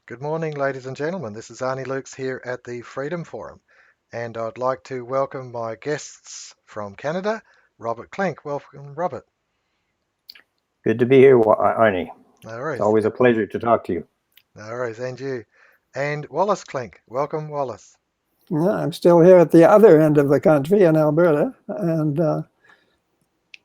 Good morning, ladies and gentlemen. This is Arnis Luks here at the Freedom Forum, and I'd like to welcome my guests from Canada, Robert Klinck. Welcome, Robert. Good to be here, Arnie. No It's worries. always a pleasure to talk to you. No worries. And you. And Wallace Klinck. Welcome, Wallace. Yeah, I'm still here at the other end of the country in Alberta, and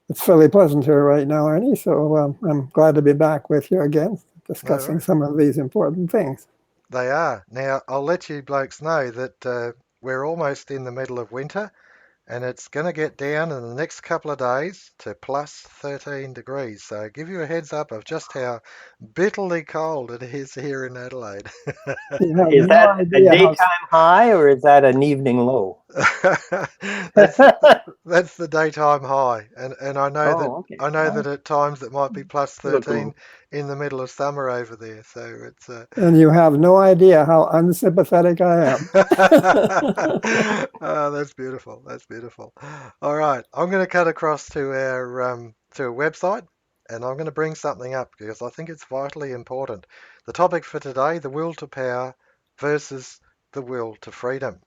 it's fairly pleasant here right now, Ernie. So I'm glad to be back with you again, No discussing worries. some of these important things. They are. Now, I'll let you blokes know that we're almost in the middle of winter, and it's going to get down in the next couple of days to plus 13 degrees. So give you a heads up of just how bitterly cold it is here in Adelaide. You have Is no that a idea how. daytime high or is that an evening low? That's that's the daytime high, and Oh, okay. I know that at times it might be plus Look, 13 in the middle of summer over there. So it's And you have no idea how unsympathetic I am. oh, that's beautiful. That's beautiful. All right, I'm going to cut across to a website, and I'm going to bring something up because I think it's vitally important. The topic for today: the will to power versus the will to freedom.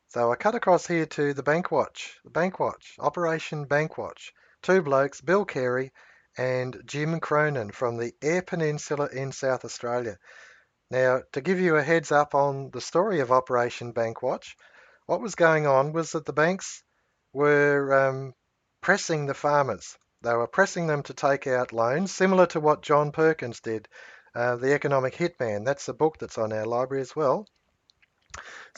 So I cut across here to the Bankwatch, Operation Bankwatch. Two blokes, Bill Carey and Jim Cronin from the Eyre Peninsula in South Australia. Now, to give you a heads up on the story of Operation Bankwatch, what was going on was that the banks were pressing the farmers. They were pressing them to take out loans, similar to what John Perkins did, The Economic Hitman. That's a book that's on our library as well.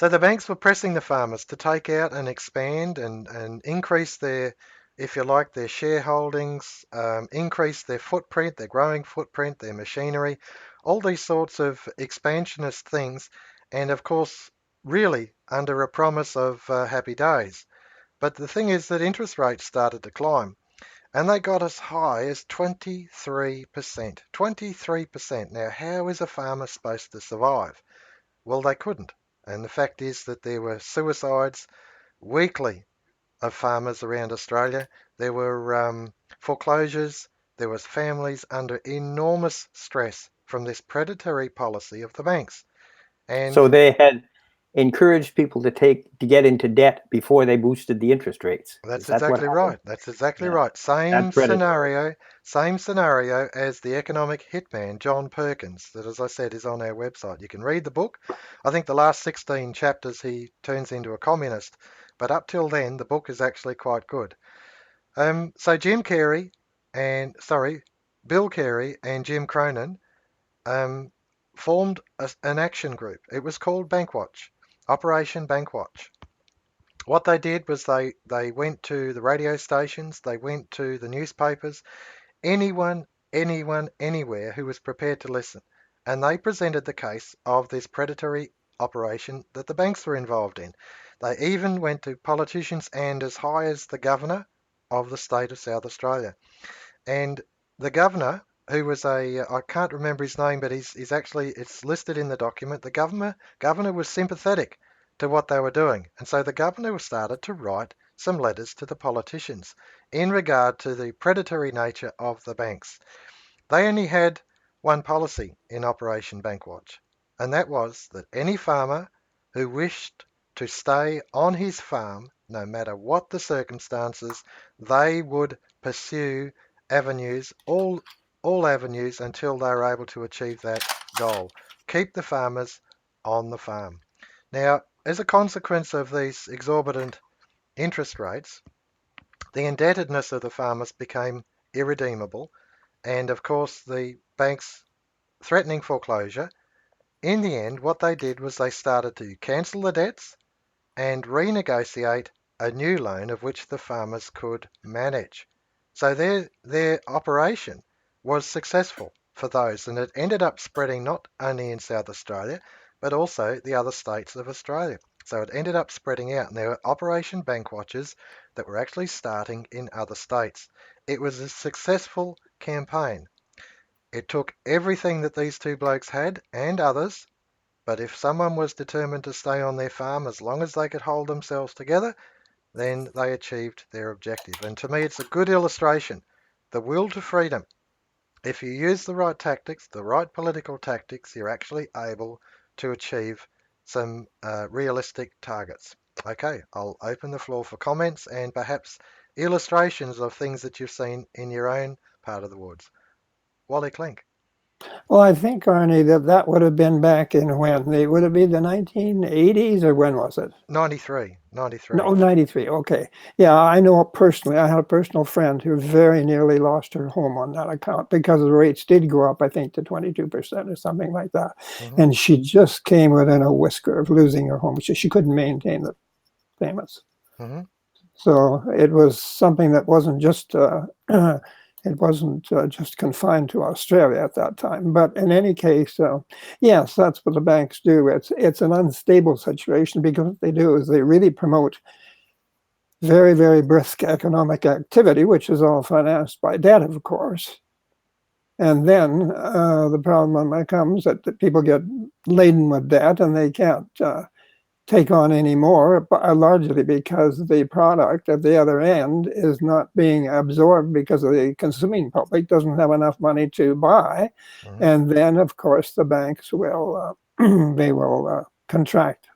So the banks were pressing the farmers to take out and expand and increase their, if you like, their shareholdings, increase their footprint, their growing footprint, their machinery, all these sorts of expansionist things, and of course, really under a promise of happy days. But the thing is that interest rates started to climb, and they got as high as 23%. 23%. Now, how is a farmer supposed to survive? Well, they couldn't. And the fact is that there were suicides weekly of farmers around Australia. There were foreclosures. There was families under enormous stress from this predatory policy of the banks. And so they had encouraged people to get into debt before they boosted the interest rates. Is that's that what exactly happened? right. That's exactly Yeah, right. that's predatory. Same scenario as the economic hitman, John Perkins, that, as I said, is on our website. You can read the book. I think the last 16 chapters he turns into a communist, but up till then, the book is actually quite good. So Bill Carey and Jim Cronin um, formed an action group. It was called Bankwatch, Operation Bankwatch. What they did was they went to the radio stations, they went to the newspapers, anywhere who was prepared to listen. And they presented the case of this predatory operation that the banks were involved in. They even went to politicians and as high as the governor of the state of South Australia. And the governor, who was I can't remember his name, but he's actually, it's listed in the document. The governor was sympathetic to what they were doing. And so the governor started to write some letters to the politicians in regard to the predatory nature of the banks. They only had one policy in Operation Bankwatch, and that was that any farmer who wished to stay on his farm, no matter what the circumstances, they would pursue avenues, all avenues until they were able to achieve that goal. Keep the farmers on the farm. Now, as a consequence of these exorbitant interest rates, the indebtedness of the farmers became irredeemable, and of course, the banks threatening foreclosure. In the end, what they did was they started to cancel the debts and renegotiate a new loan of which the farmers could manage. So their operation was successful for those, and it ended up spreading not only in South Australia, but also the other states of Australia. So it ended up spreading out, and there were Operation Bankwatches that were actually starting in other states. It was a successful campaign. It took everything that these two blokes had and others, but if someone was determined to stay on their farm as long as they could hold themselves together, then they achieved their objective. And to me, it's a good illustration. The will to freedom If you use the right tactics, the right political tactics, you're actually able to achieve some realistic targets. Okay, I'll open the floor for comments and perhaps illustrations of things that you've seen in your own part of the woods. Wally Klinck. Well, I think, Arnie, that would have been back in when? Would it be the 1980s, or when was it? 93. No, 93. Okay. Yeah, I know personally. I had a personal friend who very nearly lost her home on that account because the rates did go up, I think, to 22% or something like that. Mm-hmm. And she just came within a whisker of losing her home. She couldn't maintain the payments. Mm-hmm. So it was something that wasn't just it wasn't just confined to Australia at that time. But in any case, yes, that's what the banks do. It's an unstable situation because what they do is they really promote very, very brisk economic activity, which is all financed by debt, of course. And then the problem comes that people get laden with debt and they can't take on any more, largely because the product at the other end is not being absorbed because the consuming public doesn't have enough money to buy. Mm-hmm. And then, of course, the banks will they will contract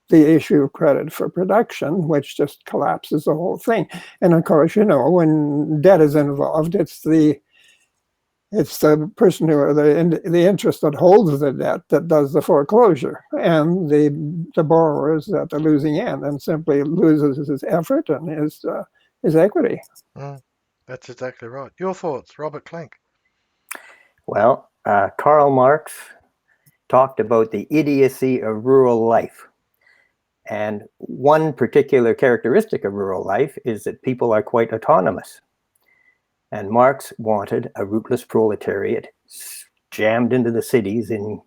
the issue of credit for production, which just collapses the whole thing. And of course, when debt is involved, it's the person who the interest that holds the debt that does the foreclosure, and the borrower is at the losing end and simply loses his effort and his equity. That's exactly right. Your thoughts, Robert Klinck? Well, Karl Marx talked about the idiocy of rural life. And one particular characteristic of rural life is that people are quite autonomous. And Marx wanted a rootless proletariat jammed into the cities in,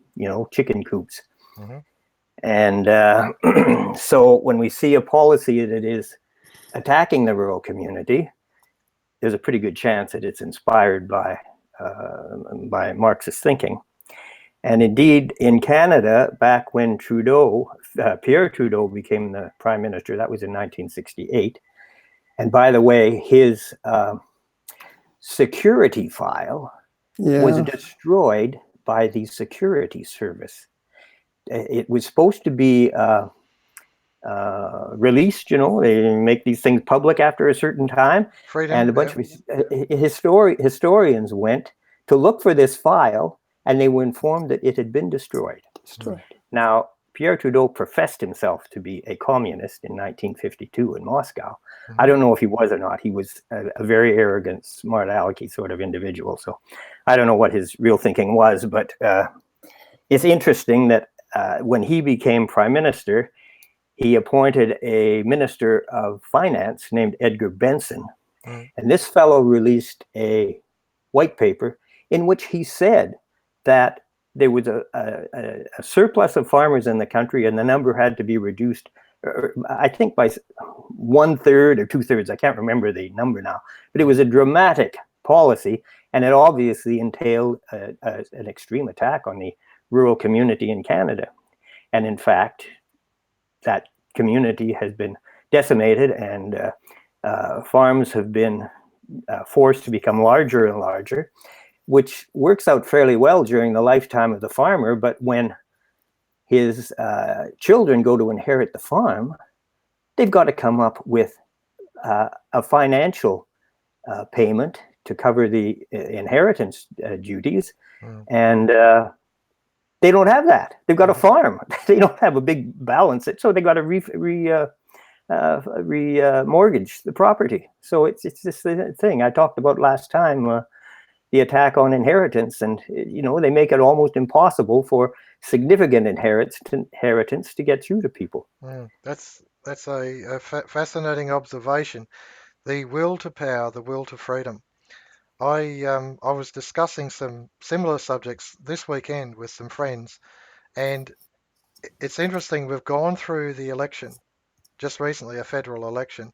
chicken coops. Mm-hmm. And so when we see a policy that is attacking the rural community, there's a pretty good chance that it's inspired by Marxist thinking. And indeed, in Canada, back when Pierre Trudeau became the prime minister, that was in 1968. And by the way, his security file was destroyed by the security service. It was supposed to be released, they make these things public after a certain time. Freedom, and a bunch of historians went to look for this file, and they were informed that it had been destroyed. Now, Pierre Trudeau professed himself to be a communist in 1952 in Moscow. Mm-hmm. I don't know if he was or not. He was a very arrogant, smart alecky sort of individual. So I don't know what his real thinking was, but it's interesting that when he became prime minister, he appointed a minister of finance named Edgar Benson. Mm-hmm. And this fellow released a white paper in which he said that there was a surplus of farmers in the country, and the number had to be reduced, I think, by 1/3 or 2/3. I can't remember the number now, but it was a dramatic policy, and it obviously entailed an extreme attack on the rural community in Canada. And in fact, that community has been decimated, and farms have been forced to become larger and larger, which works out fairly well during the lifetime of the farmer. But when his children go to inherit the farm, they've got to come up with a financial payment to cover the inheritance duties. Mm. And they don't have that. They've got a farm. They don't have a big balance. So they got to remortgage the property. So it's this thing I talked about last time, the attack on inheritance, and they make it almost impossible for significant inheritance to get through to people. That's a fascinating observation. The will to power, the will to freedom. I was discussing some similar subjects this weekend with some friends, and it's interesting. We've gone through the election just recently, a federal election,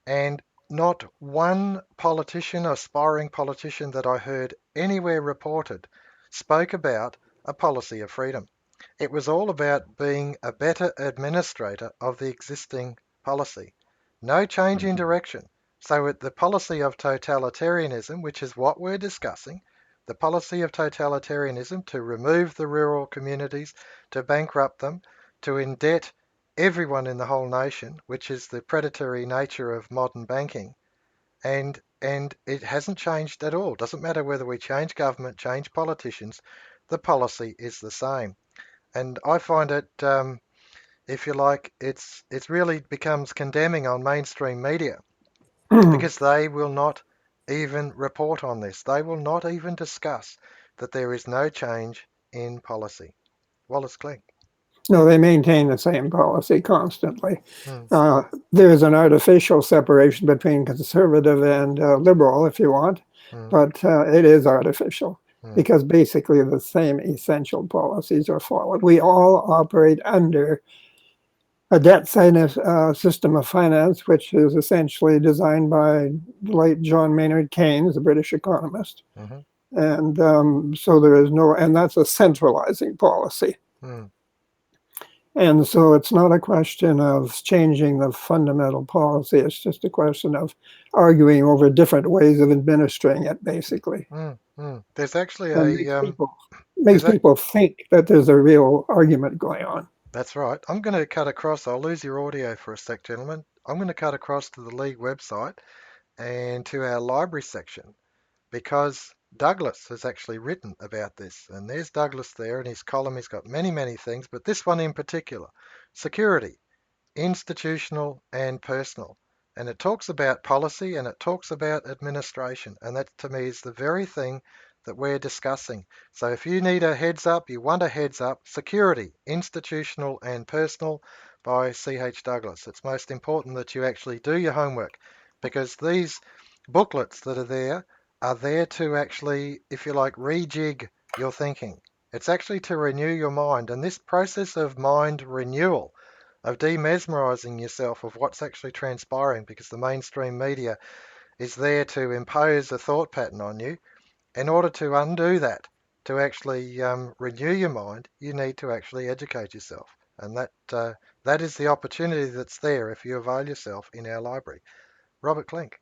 and not one politician, aspiring politician that I heard anywhere reported spoke about a policy of freedom. It was all about being a better administrator of the existing policy. No change in direction. So the policy of totalitarianism, which is what we're discussing, The policy of totalitarianism to remove the rural communities, to bankrupt them, to indebt everyone in the whole nation, which is the predatory nature of modern banking. And it hasn't changed at all. Doesn't matter whether we change government, change politicians, the policy is the same. And I find it, if you like, it really becomes condemning on mainstream media because they will not even report on this. They will not even discuss that there is no change in policy. Wallace Klinck. No, they maintain the same policy constantly. Hmm. There's an artificial separation between conservative and liberal, if you want, but it is artificial because basically the same essential policies are followed. We all operate under a debt system of finance, which is essentially designed by the late John Maynard Keynes, the British economist. And so there is no, and that's a centralizing policy. And so it's not a question of changing the fundamental policy. It's just a question of arguing over different ways of administering it, basically. There's actually makes people think that there's a real argument going on. That's right. I'm going to cut across. I'll lose your audio for a sec, gentlemen. I'm going to cut across to the League website and to our library section because Douglas has actually written about this. And there's Douglas there in his column. He's got many, many things, but this one in particular, security, institutional and personal. And it talks about policy and it talks about administration. And that to me is the very thing that we're discussing. So if you need a heads up, you want a heads up, security, institutional and personal by C.H. Douglas. It's most important that you actually do your homework because these booklets that are there to actually, if you like, rejig your thinking. It's actually to renew your mind. And this process of mind renewal, of demesmerizing yourself of what's actually transpiring because the mainstream media is there to impose a thought pattern on you. In order to undo that, to actually renew your mind, you need to actually educate yourself. And that is the opportunity that's there if you avail yourself in our library. Robert Klinck.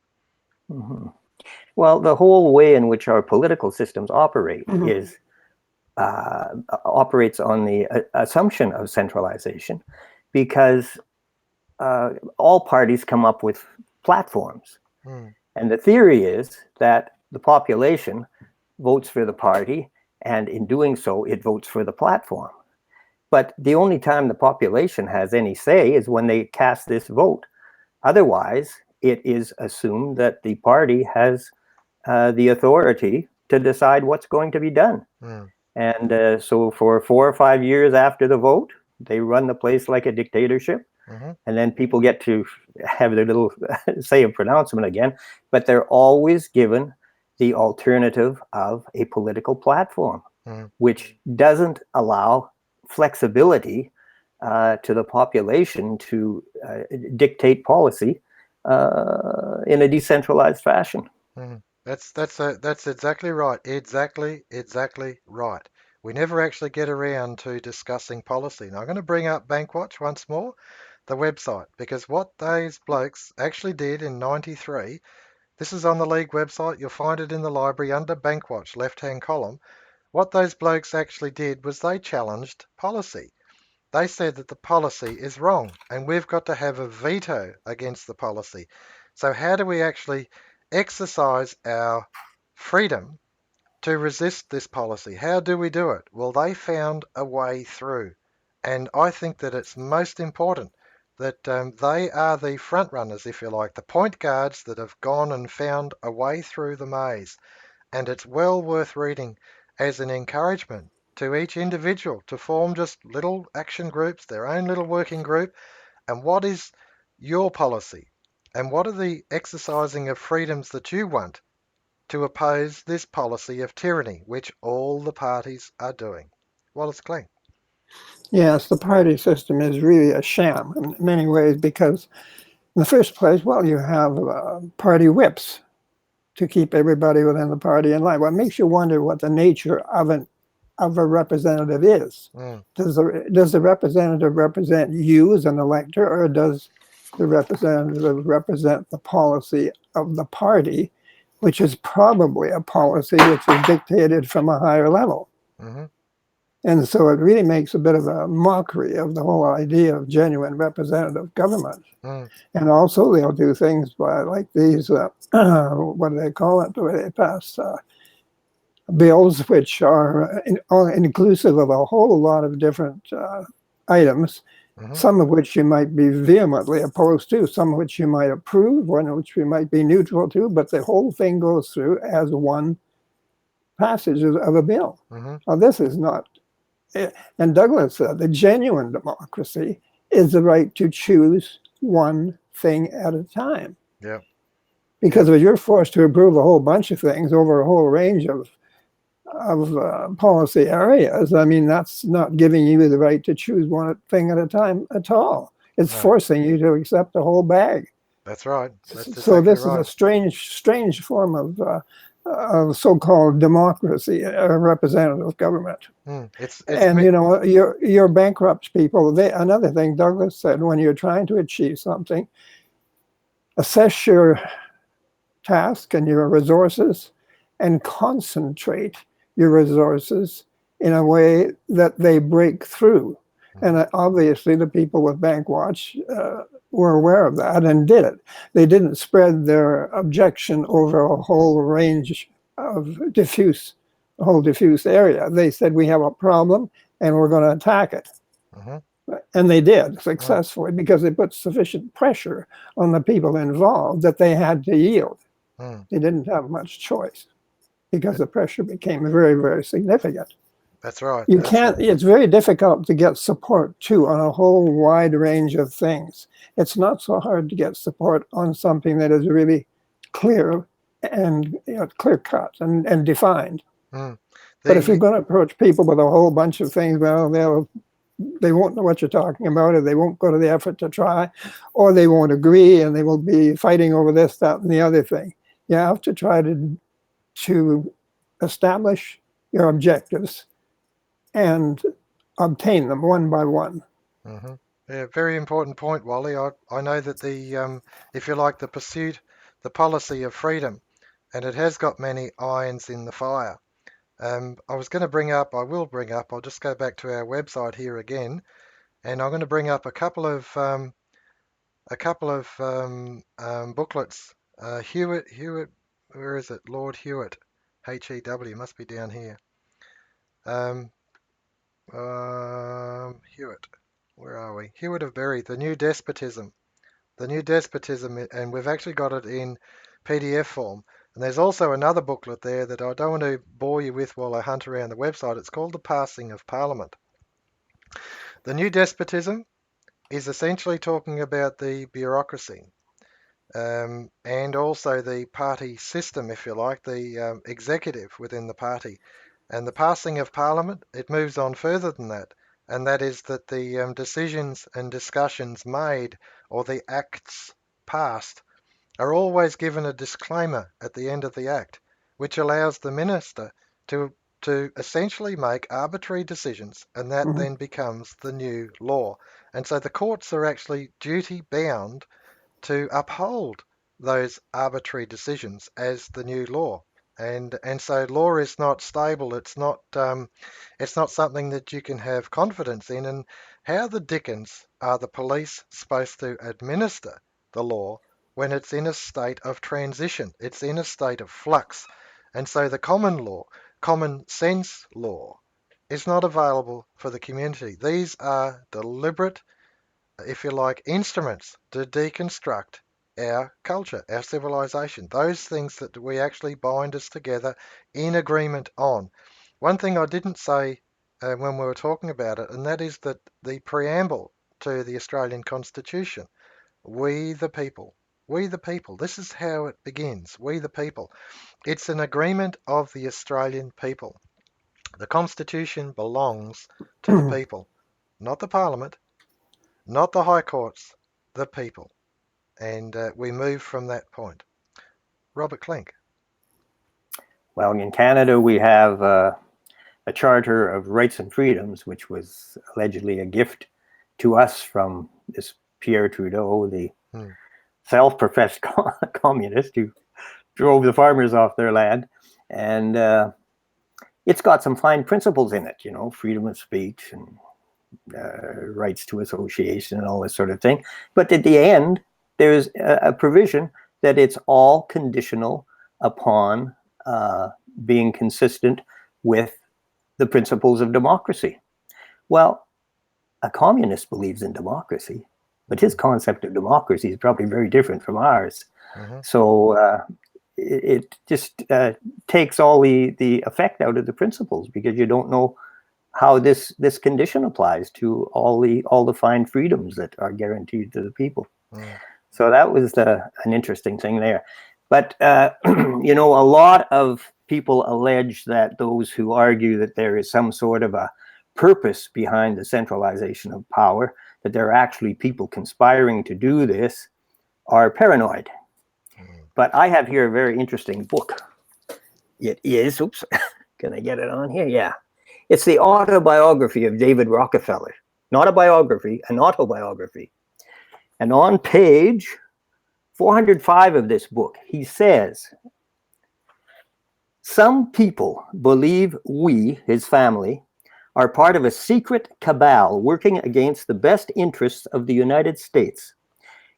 Well, the whole way in which our political systems operate is operates on the assumption of centralization because all parties come up with platforms. And the theory is that the population votes for the party, and in doing so, it votes for the platform. But the only time the population has any say is when they cast this vote. Otherwise, it is assumed that the party has the authority to decide what's going to be done. And so for 4 or 5 years after the vote, they run the place like a dictatorship. And then people get to have their little say of pronouncement again, but they're always given the alternative of a political platform, which doesn't allow flexibility to the population to dictate policy in a decentralized fashion. That's exactly right. Exactly right. We never actually get around to discussing policy. Now I'm going to bring up Bankwatch once more, the website, because what those blokes actually did in '93. This is on the League website. You'll find it in the library under Bankwatch, left-hand column. What those blokes actually did was they challenged policy. They said that the policy is wrong and we've got to have a veto against the policy. So how do we actually exercise our freedom to resist this policy? How do we do it? Well, they found a way through. And I think that it's most important that they are the front runners, if you like, the point guards that have gone and found a way through the maze. And it's well worth reading as an encouragement to each individual to form just little action groups, their own little working group. And what is your policy? And what are the exercising of freedoms that you want to oppose this policy of tyranny, which all the parties are doing? Wallace Klinck. Yes, the party system is really a sham in many ways because in the first place, well, you have party whips to keep everybody within the party in line. What makes you wonder what the nature of a representative is? Does the representative represent you as an elector, or does the representative represent the policy of the party which is probably a policy which is dictated from a higher level. Mm-hmm. And so it really makes a bit of a mockery of the whole idea of genuine representative government. Mm. And also they'll do things by like these, what do they call it, the way they pass bills, which are inclusive of a whole lot of different items, Mm-hmm. some of which you might be vehemently opposed to, some of which you might approve, one of which you might be neutral to, but the whole thing goes through as one passage of a bill. Mm-hmm. Now, this is not, and Douglas said, the genuine democracy is the right to choose one thing at a time. Yeah. Because if you're forced to approve a whole bunch of things over a whole range of policy areas, I mean, that's not giving you the right to choose one thing at a time at all. It's No. forcing you to accept the whole bag. That's right. That's So exactly this is right. a strange form of so-called democracy, representative government. Mm. It's And you know, your bankrupt people. Another thing Douglas said: when you're trying to achieve something, assess your task and your resources, and concentrate your resources in a way that they break through. And obviously, the people with Bankwatch were aware of that and did it. They didn't spread their objection over a whole range of diffuse area. They said, we have a problem and we're going to attack it. Mm-hmm. And they did successfully because they put sufficient pressure on the people involved that they had to yield. Mm. They didn't have much choice because the pressure became very, very significant. That's right. You can't, it's very difficult to get support too on a whole wide range of things. It's not so hard to get support on something that is really clear and clear cut and defined. Mm. But if you're going to approach people with a whole bunch of things, well, they won't know what you're talking about, or they won't go to the effort to try, or they won't agree and they will be fighting over this, that, and the other thing. You have to try to establish your objectives and obtain them one by one. Mm-hmm. Yeah, very important point, Wally. I know that the, if you like, the policy of freedom, and it has got many irons in the fire. I will bring up, I'll just go back to our website here again, and I'm going to bring up a couple of booklets. Hewitt, where is it? Lord Hewitt, Hew, must be down here. Hewitt, where are we? Hewitt of Berry, The New Despotism. The New Despotism, and we've actually got it in PDF form. And there's also another booklet there that I don't want to bore you with while I hunt around the website. It's called The Passing of Parliament. The New Despotism is essentially talking about the bureaucracy and also the party system, if you like, the executive within the party. And the passing of Parliament, it moves on further than that. And that is that the decisions and discussions made or the acts passed are always given a disclaimer at the end of the act, which allows the minister to essentially make arbitrary decisions, and that then becomes the new law. And so the courts are actually duty bound to uphold those arbitrary decisions as the new law. And so law is not stable. It's not something that you can have confidence in. And how the dickens are the police supposed to administer the law when it's in a state of transition? It's in a state of flux. And so the common law, common sense law, is not available for the community. These are deliberate, if you like, instruments to deconstruct our culture, our civilization, those things that we actually bind us together in agreement on. One thing I didn't say when we were talking about it, and that is that the preamble to the Australian Constitution, we the people, this is how it begins, we the people. It's an agreement of the Australian people. The Constitution belongs to the people, not the Parliament, not the High Courts, the people. And we move from that point. Robert Klinck. Well, in Canada, we have a Charter of Rights and Freedoms, which was allegedly a gift to us from this Pierre Trudeau, the self-professed communist who drove the farmers off their land. And it's got some fine principles in it, freedom of speech and rights to association and all this sort of thing. But at the end, there's a provision that it's all conditional upon being consistent with the principles of democracy. Well, a communist believes in democracy, but his concept of democracy is probably very different from ours. So it just takes all the effect out of the principles, because you don't know how this condition applies to all the fine freedoms that are guaranteed to the people. So that was an interesting thing there. But a lot of people allege that those who argue that there is some sort of a purpose behind the centralization of power, that there are actually people conspiring to do this, are paranoid. But I have here a very interesting book. It is, oops, can I get it on here? Yeah. It's the Autobiography of David Rockefeller. Not a biography, an autobiography. And on page 405 of this book, he says, "Some people believe we, his family, are part of a secret cabal working against the best interests of the United States,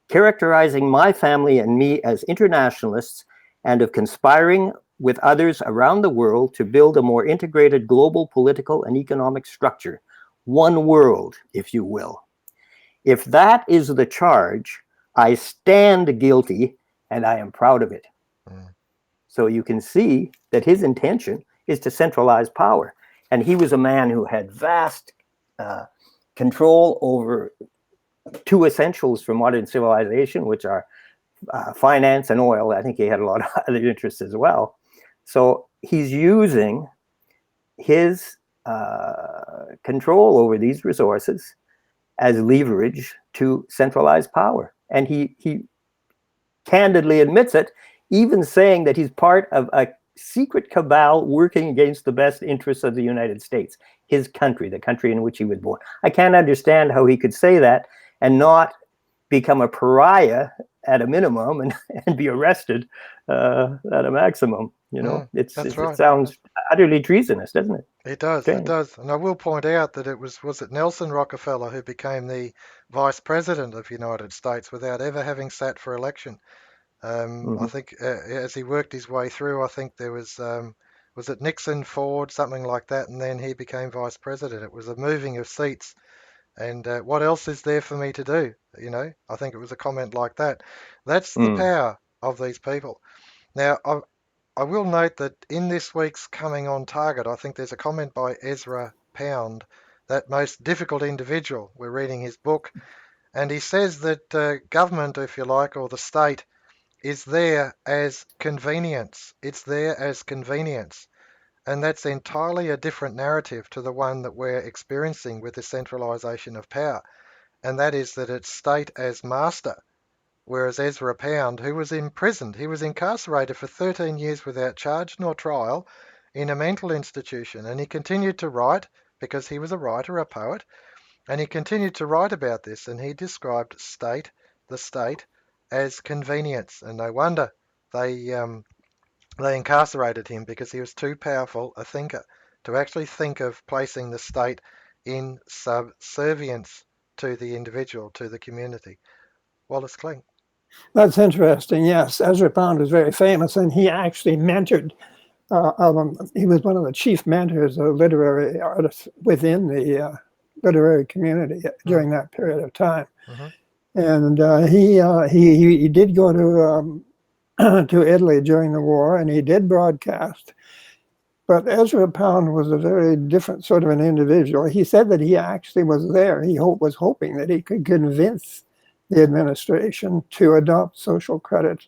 characterizing my family and me as internationalists and of conspiring with others around the world to build a more integrated global political and economic structure. One world, if you will. If that is the charge, I stand guilty and I am proud of it." So you can see that his intention is to centralize power. And he was a man who had vast control over two essentials for modern civilization, which are finance and oil. I think he had a lot of other interests as well. So he's using his control over these resources as leverage to centralize power. And he candidly admits it, even saying that he's part of a secret cabal working against the best interests of the United States, his country, the country in which he was born. I can't understand how he could say that and not become a pariah at a minimum and be arrested at a maximum. Right. It sounds utterly treasonous, doesn't it? It does. It does. And I will point out that was it Nelson Rockefeller who became the vice president of the United States without ever having sat for election. I think as he worked his way through, I think there was it Nixon, Ford, something like that, and then he became vice president. It was a moving of seats. And what else is there for me to do? I think it was a comment like that. That's the power of these people. Now, I will note that in this week's Coming on Target, I think there's a comment by Ezra Pound, that most difficult individual. We're reading his book, and he says that government, if you like, or the state, is there as convenience. It's there as convenience. And that's entirely a different narrative to the one that we're experiencing with the centralisation of power. And that is that it's state as master. Whereas Ezra Pound, who was imprisoned, he was incarcerated for 13 years without charge nor trial in a mental institution. And he continued to write, because he was a writer, a poet, and he continued to write about this. And he described the state, as convenience. And no wonder they incarcerated him, because he was too powerful a thinker to actually think of placing the state in subservience to the individual, to the community. Wallace Klinck. That's interesting. Yes, Ezra Pound was very famous, and he actually mentored. He was one of the chief mentors of literary artists within the literary community during that period of time. And he did go to Italy during the war, and he did broadcast. But Ezra Pound was a very different sort of an individual. He said that he actually was there. He was hoping that he could convince the administration to adopt social credit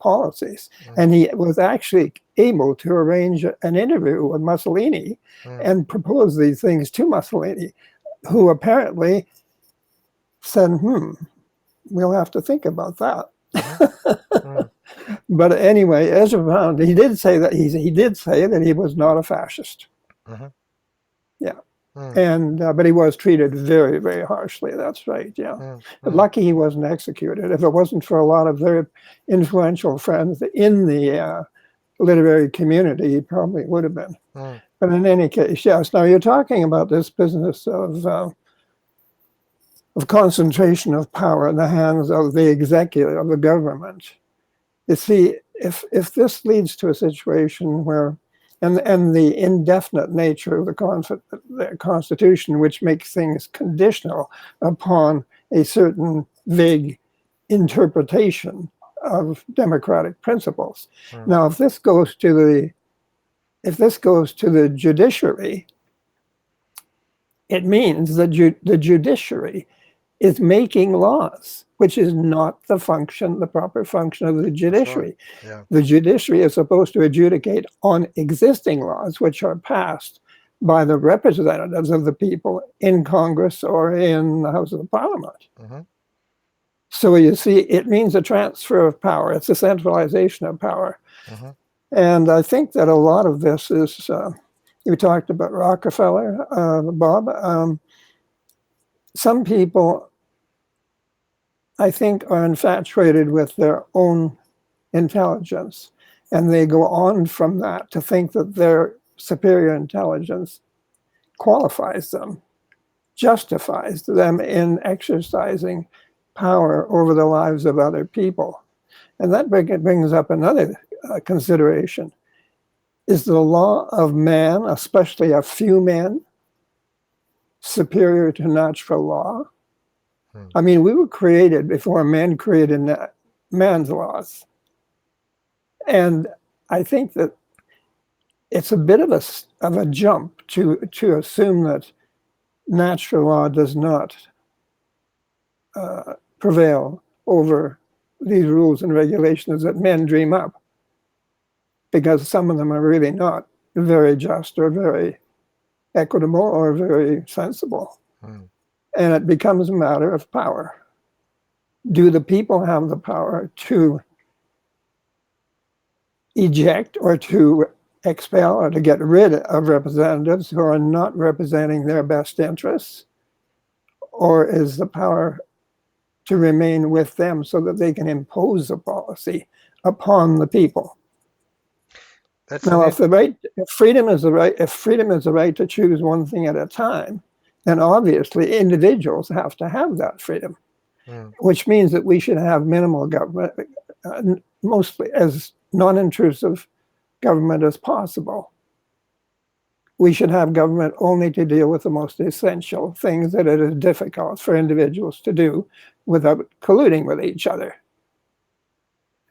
policies. And he was actually able to arrange an interview with Mussolini and propose these things to Mussolini, who apparently said, we'll have to think about that. But anyway, Ezra Pound, he did say that he was not a fascist. Yeah. But he was treated very, very harshly. That's right. Yeah. Lucky he wasn't executed. If it wasn't for a lot of very influential friends in the literary community, he probably would have been. But in any case, yes. Now you're talking about this business of concentration of power in the hands of the executive of the government. You see, if this leads to a situation where, and the indefinite nature of the Constitution, which makes things conditional upon a certain vague interpretation of democratic principles. Now, if this goes to the judiciary, it means that the judiciary is making laws, which is not the proper function of the judiciary. Right. Yeah. The judiciary is supposed to adjudicate on existing laws, which are passed by the representatives of the people in Congress or in the House of Parliament. So you see, it means a transfer of power. It's a centralization of power. And I think that a lot of this is, you talked about Rockefeller, Bob. Some people, I think, are infatuated with their own intelligence, and they go on from that to think that their superior intelligence qualifies them, justifies them in exercising power over the lives of other people. And that brings up another consideration. Is the law of man, especially a few men, superior to natural law? I mean, we were created before man created man's laws. And I think that it's a bit of a jump to assume that natural law does not prevail over these rules and regulations that men dream up, because some of them are really not very just or very equitable or very sensible. And it becomes a matter of power. Do the people have the power to eject or to expel or to get rid of representatives who are not representing their best interests? Or is the power to remain with them so that they can impose a policy upon the people? Now, if freedom is the right to choose one thing at a time, then obviously individuals have to have that freedom, which means that we should have minimal government, mostly as non-intrusive government as possible. We should have government only to deal with the most essential things that it is difficult for individuals to do without colluding with each other.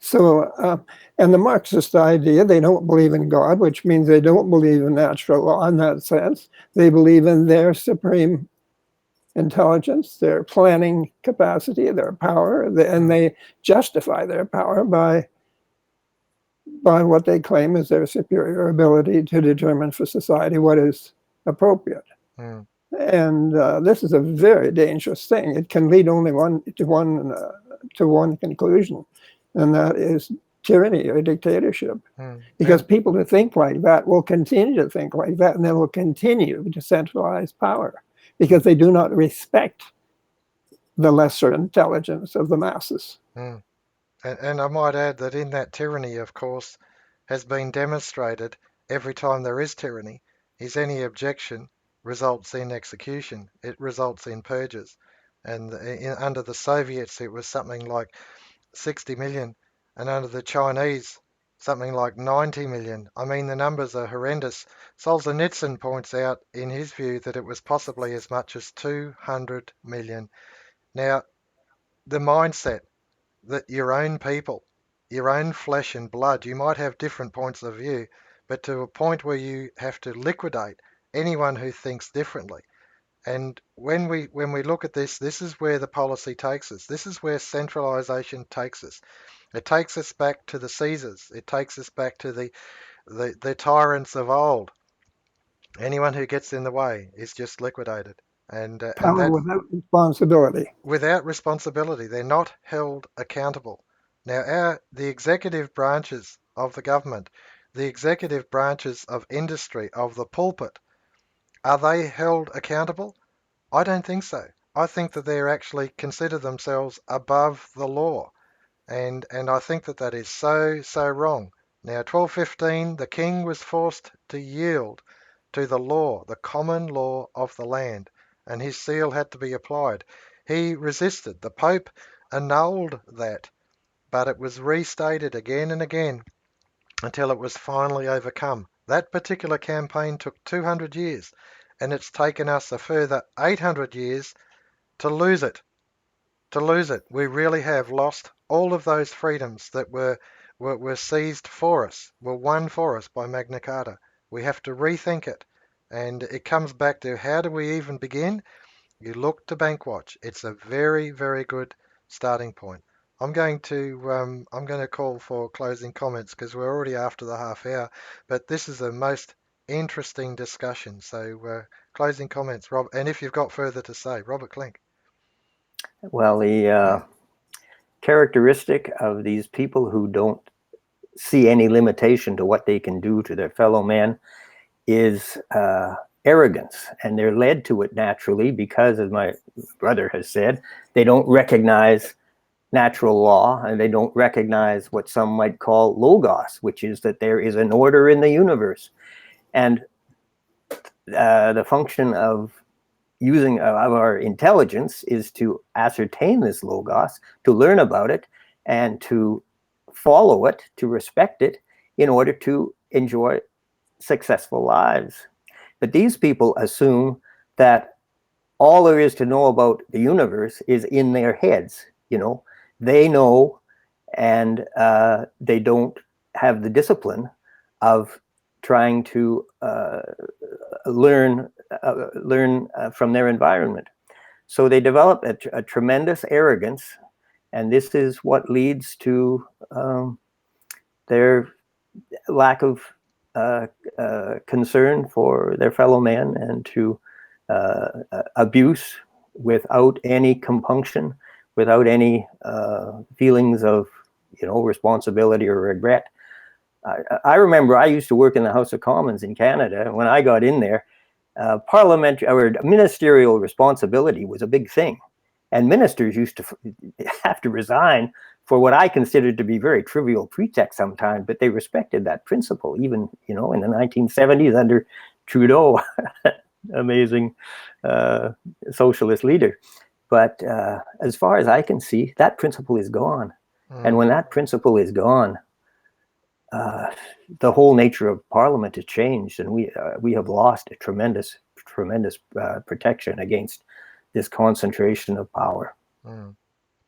So, and the Marxist idea, they don't believe in God, which means they don't believe in natural law in that sense. They believe in their supreme intelligence, their planning capacity, their power, and they justify their power by what they claim is their superior ability to determine for society what is appropriate. And this is a very dangerous thing. It can lead only to one conclusion, and that is tyranny or dictatorship. Because people who think like that will continue to think like that, and they will continue to centralize power because they do not respect the lesser intelligence of the masses. And I might add that in that tyranny, of course, has been demonstrated every time there is tyranny, is any objection results in execution. It results in purges. And under the Soviets, it was something like 60 million, and under the Chinese, something like 90 million. I mean, the numbers are horrendous. Solzhenitsyn points out in his view that it was possibly as much as 200 million. Now, the mindset that your own people, your own flesh and blood, you might have different points of view, but to a point where you have to liquidate anyone who thinks differently. And when we look at this, this is where the policy takes us. This is where centralization takes us. It takes us back to the Caesars. It takes us back to the tyrants of old. Anyone who gets in the way is just liquidated. And power without responsibility. Without responsibility. They're not held accountable. Now, the executive branches of the government, the executive branches of industry, of the pulpit, Are they held accountable? I don't think so. I think that they actually consider themselves above the law. And I think that that is so wrong. Now, 1215, the king was forced to yield to the law, the common law of the land, and his seal had to be applied. He resisted. The Pope annulled that, but it was restated again and again until it was finally overcome. That particular campaign took 200 years, and it's taken us a further 800 years to lose it. To lose it. We really have lost all of those freedoms that were seized for us, were won for us by Magna Carta. We have to rethink it. And it comes back to, how do we even begin? You look to Bankwatch. It's a very good starting point. I'm going to call for closing comments because we're already after the half hour, but this is a most interesting discussion. So closing comments, Rob, and if you've got further to say, Robert Klinck. Well, the characteristic of these people who don't see any limitation to what they can do to their fellow man is arrogance, and they're led to it naturally because, as my brother has said, they don't recognize natural law, and they don't recognize what some might call logos, which is that there is an order in the universe. And the function of using of our intelligence is to ascertain this logos, to learn about it, and to follow it, to respect it, in order to enjoy successful lives. But these people assume that all there is to know about the universe is in their heads. They know, and they don't have the discipline of trying to learn from their environment. So they develop a tremendous arrogance, and this is what leads to their lack of concern for their fellow man, and to abuse without any compunction, without any feelings of responsibility or regret. I remember I used to work in the House of Commons in Canada, and when I got in there, parliamentary or ministerial responsibility was a big thing, and ministers used to have to resign for what I considered to be very trivial pretext sometimes, but they respected that principle, even in the 1970s under Trudeau, amazing socialist leader. But as far as I can see, that principle is gone. And when that principle is gone, the whole nature of Parliament has changed, and we have lost a tremendous protection against this concentration of power.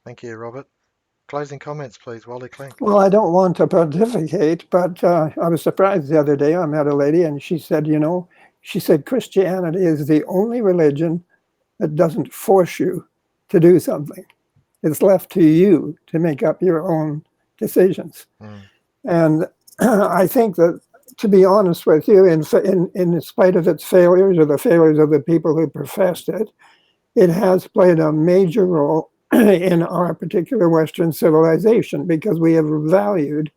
Thank you, Robert. Closing comments, please, Wally Klinck. Well, I don't want to pontificate, but I was surprised the other day. I met a lady, and she said, Christianity is the only religion that doesn't force you to do something. It's left to you to make up your own decisions. And I think that, to be honest with you, in spite of its failures or the failures of the people who professed it, it has played a major role in our particular Western civilization, because we have valued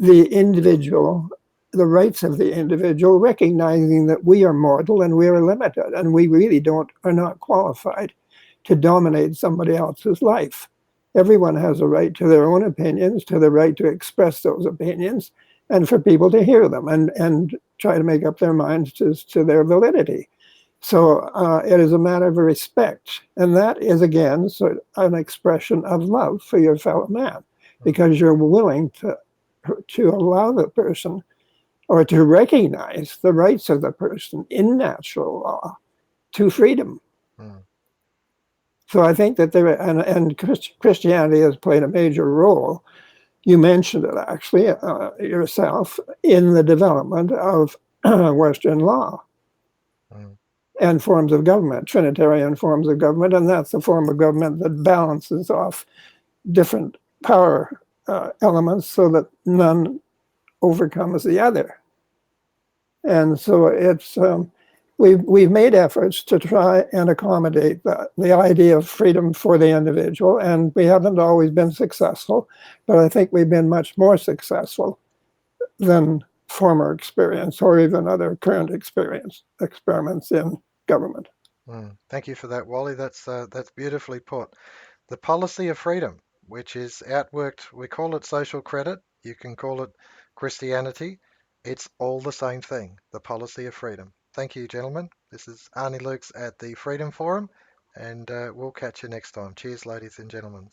the individual, the rights of the individual, recognizing that we are mortal and we are limited, and we really are not qualified to dominate somebody else's life. Everyone has a right to their own opinions, to the right to express those opinions, and for people to hear them and try to make up their minds to their validity. So it is a matter of respect. And that is, again, an expression of love for your fellow man, because you're willing to allow the person, or to recognize the rights of the person in natural law to freedom. So I think that Christianity has played a major role. You mentioned it actually yourself in the development of Western law and forms of government, Trinitarian forms of government, and that's the form of government that balances off different power elements so that none overcomes the other. And so it's we've made efforts to try and accommodate the idea of freedom for the individual, and we haven't always been successful, but I think we've been much more successful than former experience or even other current experiments in government. Thank you for that, Wally. That's beautifully put. The policy of freedom, which is outworked, we call it social credit. You can call it Christianity. It's all the same thing, the policy of freedom. Thank you, gentlemen. This is Arnis Luks at the Freedom Forum, and we'll catch you next time. Cheers, ladies and gentlemen.